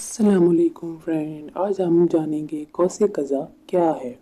السلام علیکم فرینڈ، آج ہم جانیں گے کوسے قزح کیا ہے۔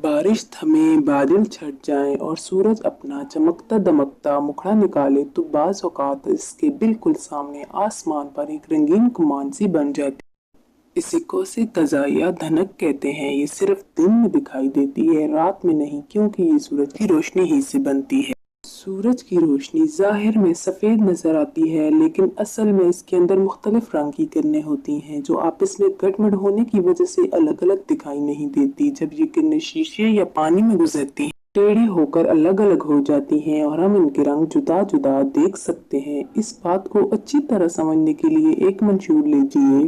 بارش تھمے، بادل چھٹ جائیں اور سورج اپنا چمکتا دمکتا مکھڑا نکالے تو بعض اوقات اس کے بالکل سامنے آسمان پر ایک رنگین کمان سی بن جاتی ہے۔ اسے کوسے قزح یا دھنک کہتے ہیں۔ یہ صرف دن میں دکھائی دیتی ہے، رات میں نہیں، کیونکہ یہ سورج کی روشنی ہی سے بنتی ہے۔ سورج کی روشنی ظاہر میں سفید نظر آتی ہے، لیکن اصل میں اس کے اندر مختلف رنگ کی کرنیں ہوتی ہیں جو آپس میں گڈمڈ ہونے کی وجہ سے الگ الگ دکھائی نہیں دیتی۔ جب یہ کرنیں شیشے یا پانی میں گزرتی ہیں ٹیڑھی ہو کر الگ الگ ہو جاتی ہیں اور ہم ان کے رنگ جدا جدا دیکھ سکتے ہیں۔ اس بات کو اچھی طرح سمجھنے کے لیے ایک منشور لیجیے۔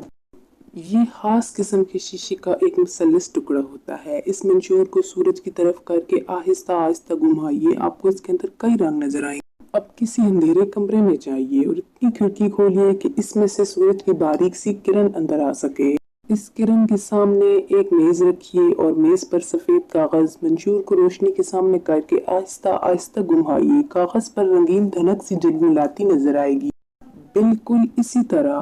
یہ خاص قسم کے شیشے کا ایک مثلث ٹکڑا ہوتا ہے۔ اس منشور کو سورج کی طرف کر کے آہستہ آہستہ گھمائیے، آپ کو اس کے اندر کئی رنگ نظر آئیں گے۔ اب کسی اندھیرے کمرے میں جائیے اور اتنی کھڑکی کھولیے کہ اس میں سے سورج کی باریک سی کرن اندر آ سکے۔ اس کرن کے سامنے ایک میز رکھیے اور میز پر سفید کاغذ منشور کو روشنی کے سامنے کر کے آہستہ آہستہ گھمائیے۔ کاغذ پر رنگین دھنک سی جلملاتی نظر آئے گی۔ بالکل اسی طرح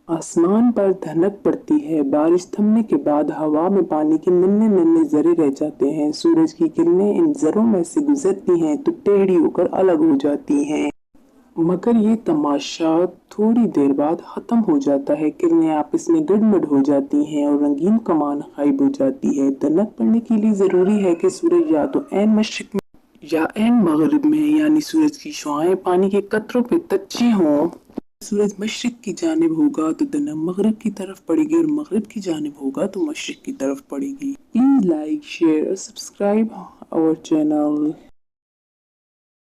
آسمان پر دھنک پڑتی ہے۔ بارش تھمنے کے بعد ہوا میں پانی کے ننھے ننھے ذرے رہ جاتے ہیں۔ سورج کی کرنیں ان ذروں میں سے گزرتی ہیں تو ٹیڑھی ہو کر الگ ہو جاتی ہیں۔ مگر یہ تماشا تھوڑی دیر بعد ختم ہو جاتا ہے۔ کرنیں آپس میں گڈمڈ ہو جاتی ہیں اور رنگین کمان غائب ہو جاتی ہے۔ دھنک پڑنے کے لیے ضروری ہے کہ سورج یا تو عین مشرق میں یا عین مغرب میں، یعنی سورج کی شعاعیں پانی کے قطروں پہ تچھی ہوں۔ سورج مشرق کی جانب ہوگا تو دھنک مغرب کی طرف پڑے گی اور مغرب کی جانب ہوگا تو مشرق کی طرف پڑے گی۔ پلیز لائک، شیئر اور سبسکرائب our channel.